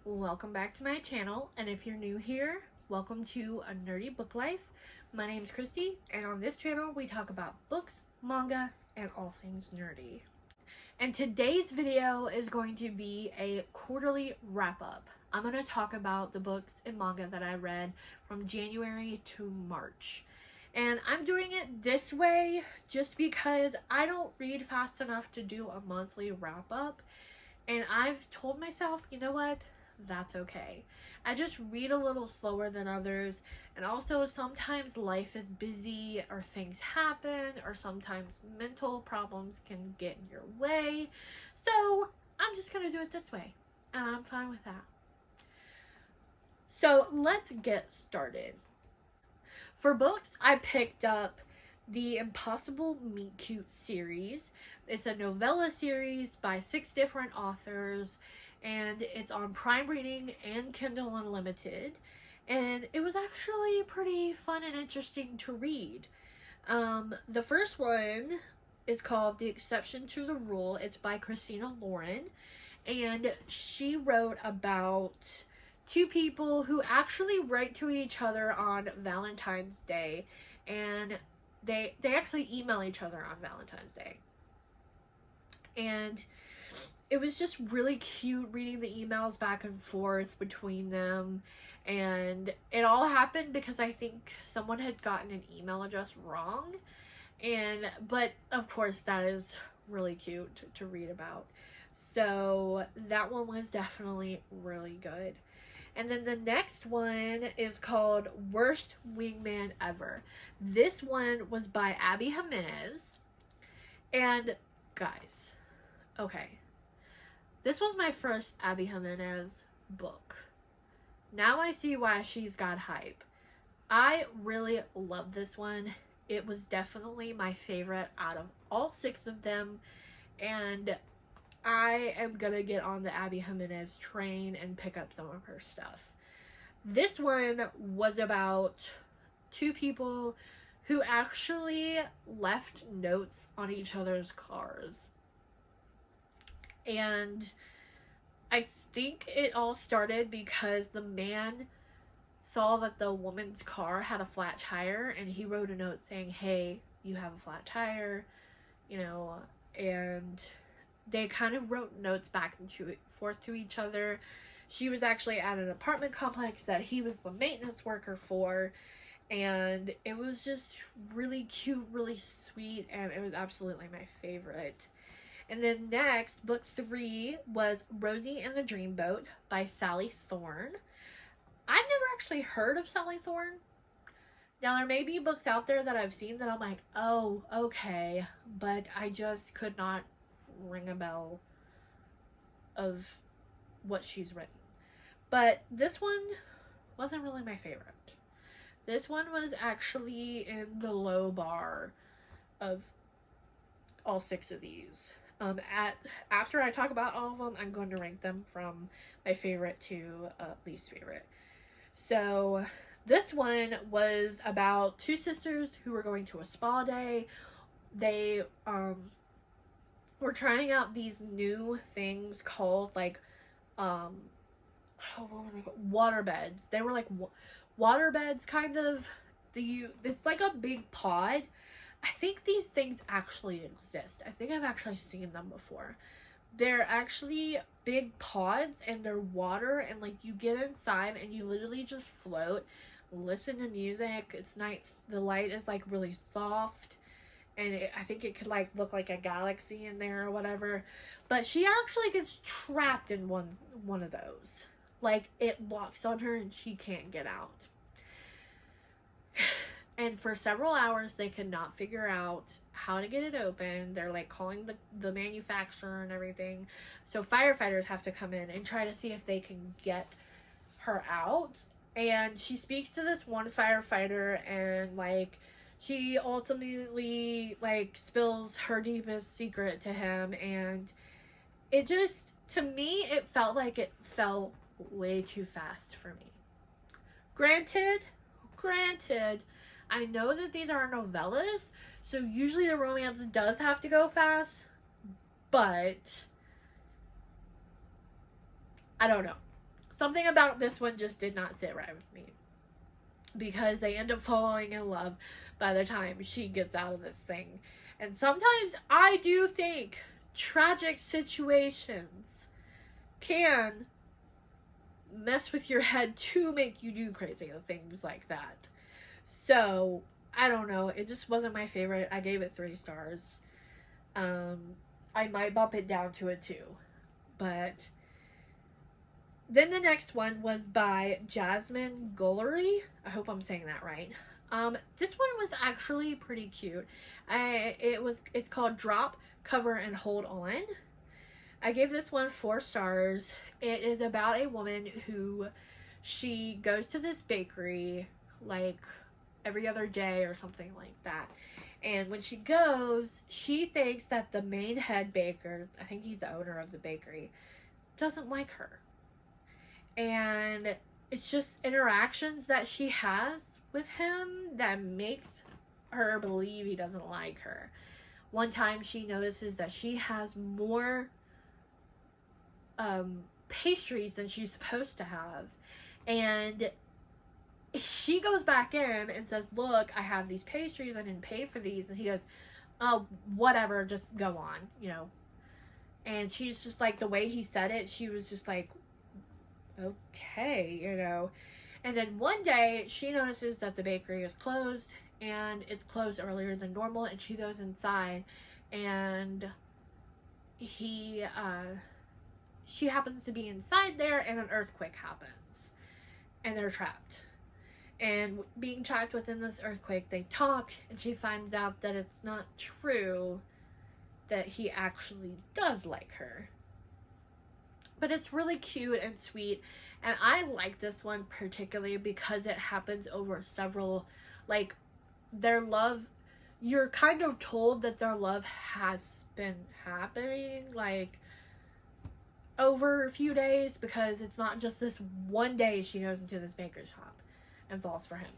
Welcome back to my channel, and if you're new here, welcome to A Nerdy Book Life. My name's Christy, and on this channel we talk about books, manga, and all things nerdy. And today's video is going to be a quarterly wrap-up. I'm going to talk about the books and manga that I read from January to March. And I'm doing it this way just because I don't read fast enough to do a monthly wrap-up. And I've told myself, you know what? That's okay. I just read a little slower than others, and also sometimes life is busy or things happen, or sometimes mental problems can get in your way. So I'm just gonna do it this way, and I'm fine with that. So let's get started. For books, I picked up the Impossible Meet Cute series. It's a novella series by 6 different authors, and it's on Prime Reading and Kindle Unlimited, and it was actually pretty fun and interesting to read. The first one is called The Exception to the Rule. It's by Christina Lauren, and she wrote about 2 people who actually write to each other on Valentine's Day, and they actually email each other on Valentine's Day. And it was just really cute reading the emails back and forth between them, and it all happened because I think someone had gotten an email address wrong, but of course that is really cute to read about. So that one was definitely really good. And then the next one is called Worst Wingman Ever. This one was by Abby Jimenez. And guys, okay, this was my first Abby Jimenez book. Now I see why she's got hype. I really love this one. It was definitely my favorite out of all 6 of them, and I am gonna get on the Abby Jimenez train and pick up some of her stuff. This one was about 2 people who actually left notes on each other's cars. And I think it all started because the man saw that the woman's car had a flat tire, and he wrote a note saying, hey, you have a flat tire, and they kind of wrote notes back and forth to each other. She was actually at an apartment complex that he was the maintenance worker for, and it was just really cute, really sweet, and it was absolutely my favorite. And then next, book 3 was Rosie and the Dreamboat by Sally Thorne. I've never actually heard of Sally Thorne. Now, there may be books out there that I've seen that I'm like, oh, okay, but I just could not ring a bell of what she's written. But this one wasn't really my favorite. This one was actually in the low bar of all 6 of these. After I talk about all of them, I'm going to rank them from my favorite to least favorite. So this one was about 2 sisters who were going to a spa day. They were trying out these new things called what were they called? Water beds. They were like water beds, kind of. It's like a big pod. I think these things actually exist. I think I've actually seen them before. They're actually big pods, and they're water, and you get inside and you literally just float, listen to music. It's nice. The light is really soft, and I think it could look like a galaxy in there or whatever. But she actually gets trapped in one of those. It locks on her and she can't get out. And for several hours, they could not figure out how to get it open. They're calling the manufacturer and everything. So firefighters have to come in and try to see if they can get her out. And she speaks to this one firefighter, and she ultimately spills her deepest secret to him. And it just, to me, it felt like it fell way too fast for me. Granted, I know that these are novellas, so usually the romance does have to go fast, but I don't know. something about this one just did not sit right with me, because they end up falling in love by the time she gets out of this thing. And sometimes I do think tragic situations can mess with your head to make you do crazy things like that. So, I don't know. It just wasn't my favorite. I gave it 3 stars. I might bump it down to a 2. But then the next one was by Jasmine Guillory. I hope I'm saying that right. This one was actually pretty cute. It's called Drop, Cover, and Hold On. I gave this one 4 stars. It is about a woman who, she goes to this bakery like every other day or something like that. And when she goes, she thinks that the main head baker, I think he's the owner of the bakery, doesn't like her. And it's just interactions that she has with him that makes her believe he doesn't like her. One time she notices that she has more pastries than she's supposed to have. And she goes back in and says, look, I have these pastries, I didn't pay for these. And he goes, oh, whatever, just go on, you know. And she's just like, the way he said it, she was just like, okay, you know. And then one day she notices that the bakery is closed, and it's closed earlier than normal, and she goes inside, and she happens to be inside there, and an earthquake happens, and they're trapped. And being trapped within this earthquake, they talk, and she finds out that it's not true that he actually does like her. But it's really cute and sweet, and I like this one particularly because it happens over several, like, their love, you're kind of told that their love has been happening, like, over a few days, because it's not just this one day she goes into this baker's shop and falls for him.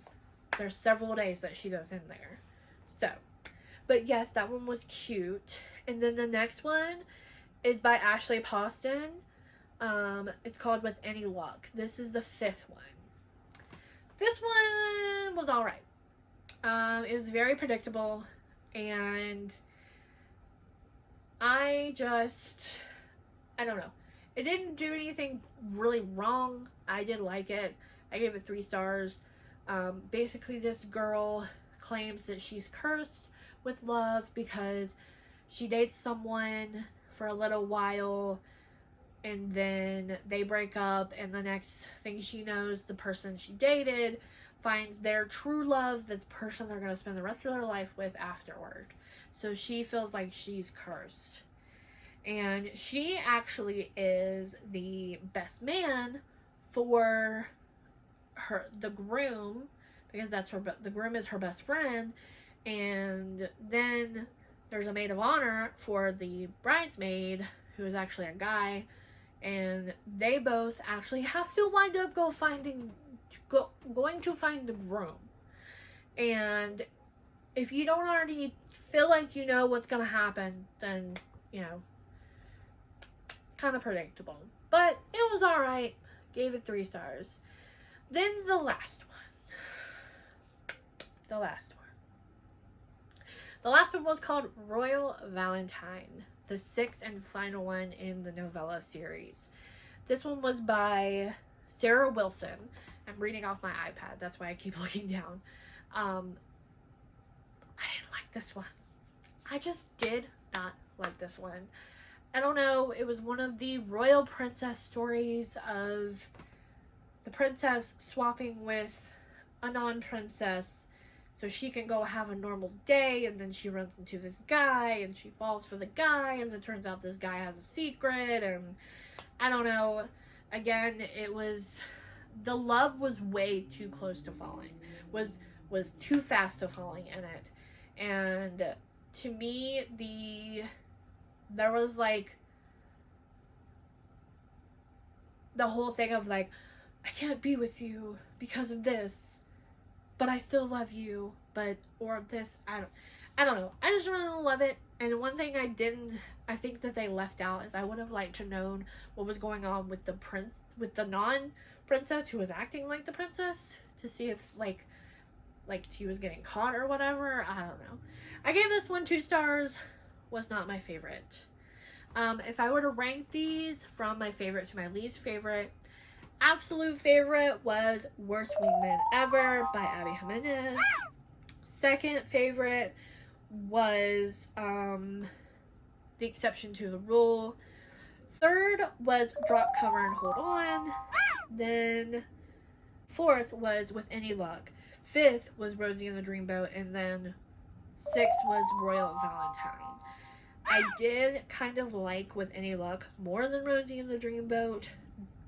There's several days that she goes in there. So, but yes, that one was cute. And then the next one is by Ashley Poston. It's called With Any Luck. This is the 5th one. This one was alright. It was very predictable, and I don't know. It didn't do anything really wrong. I did like it. I gave it 3 stars. Basically, this girl claims that she's cursed with love because she dates someone for a little while, and then they break up, and the next thing she knows, the person she dated finds their true love, the person they're going to spend the rest of their life with afterward. So she feels like she's cursed. And she actually is the best man for the groom, because the groom is her best friend. And then there's a maid of honor for the bridesmaid, who is actually a guy, and they both actually have to wind up going to find the groom. And if you don't already feel like you know what's gonna happen, then, you know, kind of predictable. But it was alright. Gave it 3 stars. Then the last one. The last one was called Royal Valentine, the 6th and final one in the novella series. This one was by Sarah Wilson. I'm reading off my iPad, that's why I keep looking down. I didn't like this one. I just did not like this one. I don't know, it was one of the royal princess stories of the princess swapping with a non-princess so she can go have a normal day, and then she runs into this guy, and she falls for the guy, and it turns out this guy has a secret, and I don't know. Again, the love was way too close to falling, was too fast to falling in it. And to me, there was like the whole thing of like, I can't be with you because of this, but I still love you, or this, I don't know. I just really love it. And one thing I think that they left out is I would have liked to known what was going on with the non-princess who was acting like the princess, to see if like she was getting caught or whatever. I don't know. I gave this one 2 stars. Was not my favorite. If I were to rank these from my favorite to my least favorite, absolute favorite was Worst Wingman Ever by Abby Jimenez. Second favorite was The Exception to the Rule. Third was Drop, Cover, and Hold On. Then fourth was With Any Luck. Fifth was Rosie and the Dreamboat. And then sixth was Royal Valentine. I did kind of like With Any Luck more than Rosie and the Dreamboat,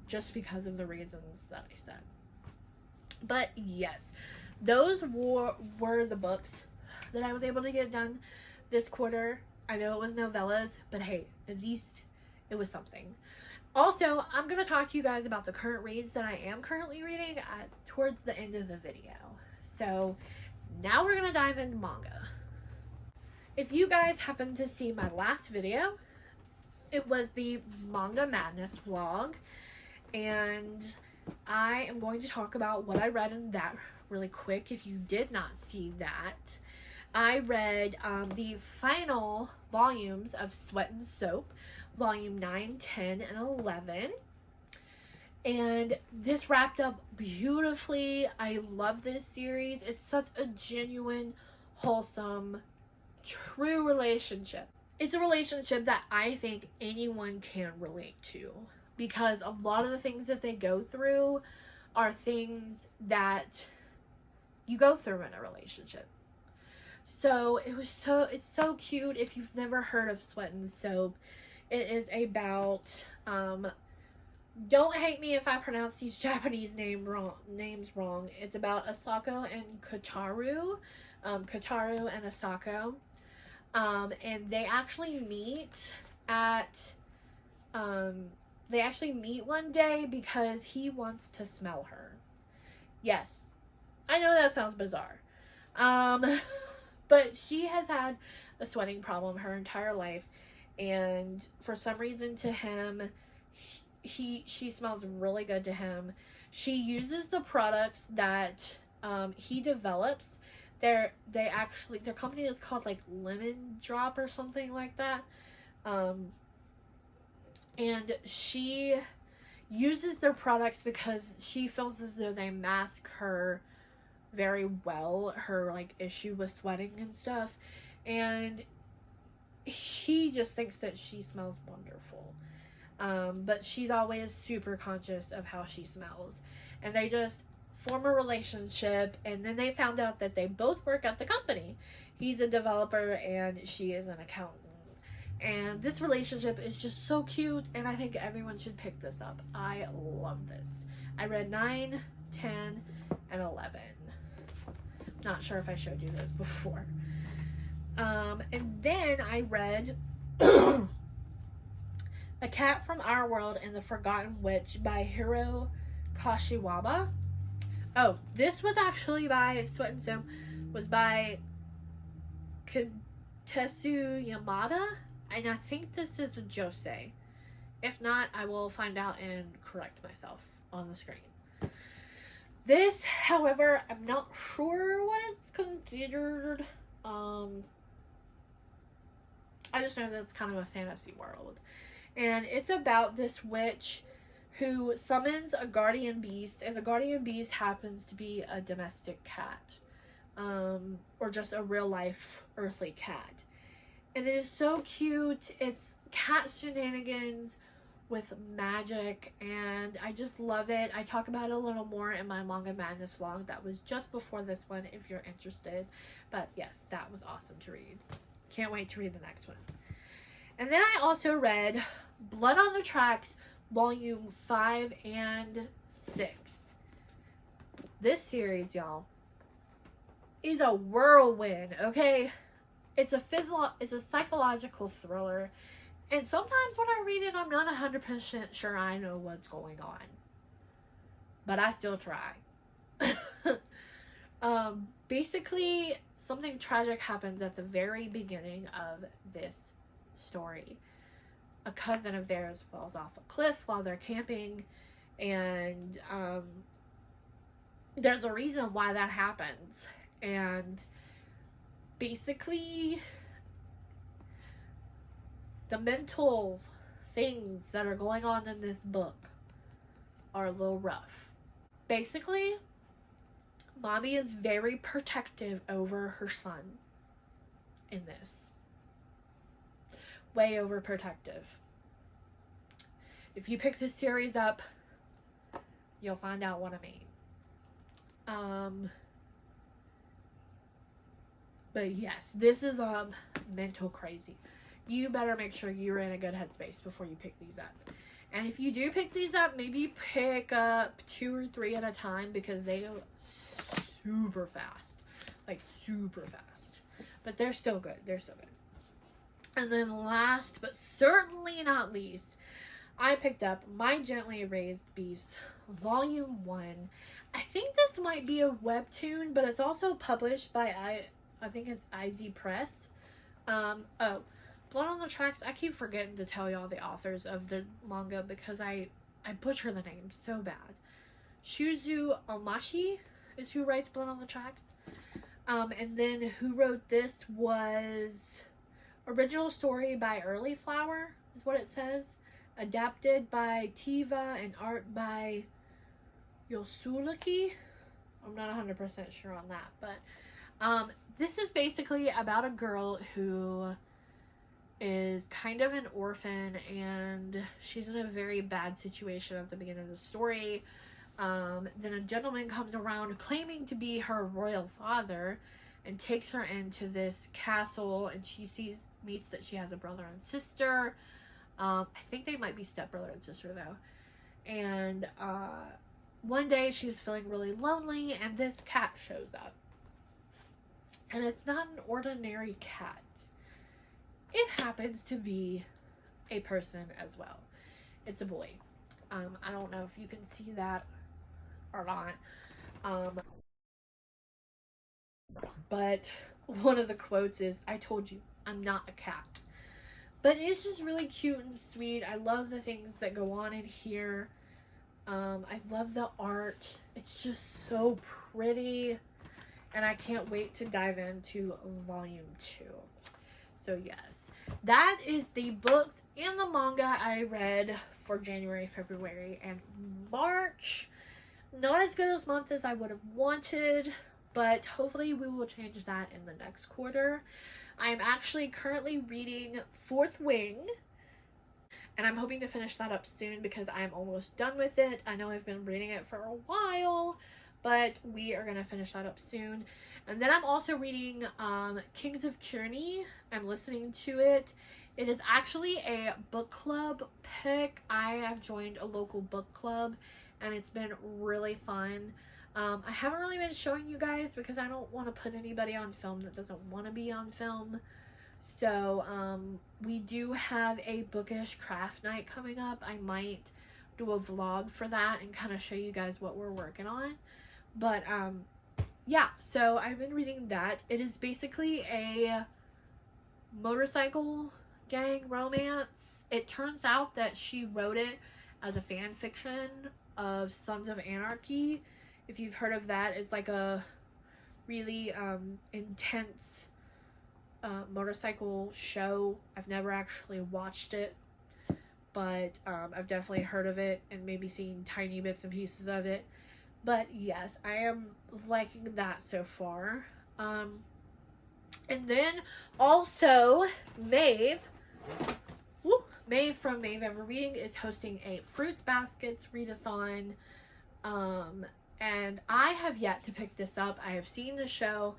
just because of the reasons that I said. But yes, those were the books that I was able to get done this quarter. I know it was novellas, but hey, at least it was something. Also, I'm going to talk to you guys about the current reads that I am currently reading towards the end of the video. So now we're going to dive into manga. If you guys happen to see my last video, it was the Manga Madness vlog, and I am going to talk about what I read in that really quick. If you did not see that, I read the final volumes of Sweat and Soap, volume 9, 10, and 11. And this wrapped up beautifully. I love this series. It's such a genuine, wholesome, true relationship. It's a relationship that I think anyone can relate to, because a lot of the things that they go through are things that you go through in a relationship. So it's so cute. If you've never heard of Sweat and Soap, it is about don't hate me if I pronounce these Japanese names wrong. It's about Asako and Kotaro. Kotaro and Asako. And they actually meet one day because he wants to smell her. Yes, I know that sounds bizarre. But she has had a sweating problem her entire life, and for some reason to him, she smells really good to him. She uses the products that he develops. Their company is called like Lemon Drop or something like that. And she uses their products because she feels as though they mask her very well, her like issue with sweating and stuff. And he just thinks that she smells wonderful. But she's always super conscious of how she smells. And they just form a relationship, and then they found out that they both work at the company. He's a developer and she is an accountant. And this relationship is just so cute, and I think everyone should pick this up. I love this. I read 9, 10, and 11. Not sure if I showed you those before. And then I read A Cat from Our World and the Forgotten Witch by Hiro Kashiwaba. Oh, this was actually by Sweat and Soap, was by Katesu Yamada, and I think this is a josei. If not, I will find out and correct myself on the screen. This, however, I'm not sure what it's considered. I just know that it's kind of a fantasy world. And it's about this witch who summons a guardian beast, and the guardian beast happens to be a domestic cat. Or just a real life earthly cat. And it is so cute. It's cat shenanigans with magic, and I just love it. I talk about it a little more in my Manga Madness vlog that was just before this one if you're interested. But yes, that was awesome to read. Can't wait to read the next one. And then I also read Blood on the Tracks Volume 5 and 6. This series, y'all, is a whirlwind, okay? It's a psychological thriller. And sometimes when I read it, I'm not 100% sure I know what's going on. But I still try. Basically, something tragic happens at the very beginning of this story. A cousin of theirs falls off a cliff while they're camping, and there's a reason why that happens. And basically, the mental things that are going on in this book are a little rough. Basically, mommy is very protective over her son in this. Way overprotective. If you pick this series up, you'll find out what I mean. But yes, this is mental crazy. You better make sure you're in a good headspace before you pick these up. And if you do pick these up, maybe pick up 2 or 3 at a time, because they go super fast. Like super fast. But they're still good. They're still good. And then last but certainly not least, I picked up My Gently Raised Beast Volume 1. I think this might be a webtoon, but it's also published by, I think it's IZ Press. Blood on the Tracks, I keep forgetting to tell y'all the authors of the manga because I butcher the name so bad. Shuzu Omashi is who writes Blood on the Tracks. And then who wrote this was original story by Early Flower, is what it says. Adapted by Tiva and art by Yosuruki. I'm not 100% sure on that, but this is basically about a girl who is kind of an orphan, and she's in a very bad situation at the beginning of the story. Then a gentleman comes around claiming to be her royal father and takes her into this castle, and she meets that she has a brother and sister. I think they might be stepbrother and sister though. And one day she's feeling really lonely, and this cat shows up. And it's not an ordinary cat. It happens to be a person as well. It's a boy. I don't know if you can see that or not. But one of the quotes is, "I told you, I'm not a cat." But it's just really cute and sweet. I love the things that go on in here. I love the art. It's just so pretty. And I can't wait to dive into volume 2. So yes, that is the books and the manga I read for January, February, and March. Not as good as month as I would have wanted, but hopefully we will change that in the next quarter. I'm actually currently reading Fourth Wing, and I'm hoping to finish that up soon because I'm almost done with it. I know I've been reading it for a while, but we are going to finish that up soon. And then I'm also reading Kings of Kearney. I'm listening to it. It is actually a book club pick. I have joined a local book club, and it's been really fun. I haven't really been showing you guys because I don't want to put anybody on film that doesn't want to be on film. So we do have a bookish craft night coming up. I might do a vlog for that and kind of show you guys what we're working on. But yeah, so I've been reading that. It is basically a motorcycle gang romance. It turns out that she wrote it as a fan fiction of Sons of Anarchy. If you've heard of that, it's like a really intense motorcycle show. I've never actually watched it, but I've definitely heard of it and maybe seen tiny bits and pieces of it. But yes, I am liking that so far. And then also Maeve from Maeve Ever Reading is hosting a Fruits Baskets readathon. And I have yet to pick this up. I have seen the show,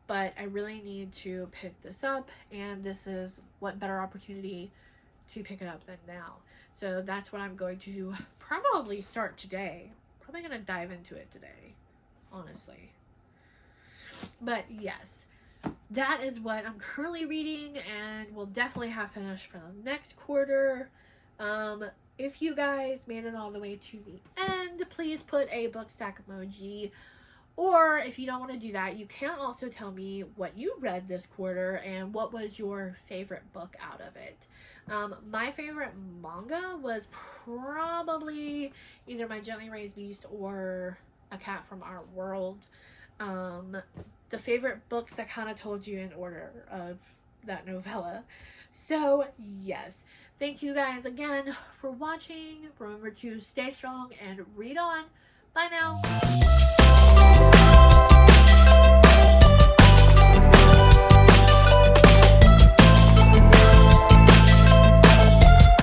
but I really need to pick this up, and this is what better opportunity to pick it up than now. So that's what I'm going to probably start today. Probably going to dive into it today, honestly. But yes, that is what I'm currently reading, and we'll definitely have finished for the next quarter. If you guys made it all the way to the end, please put a book stack emoji Or if you don't want to do that, you can also tell me what you read this quarter and what was your favorite book out of it. My favorite manga was probably either My Gently Raised Beast or A Cat from Our World. The favorite books I kind of told you in order of that novella. So yes, thank you guys again for watching. Remember to stay strong and read on. Bye now.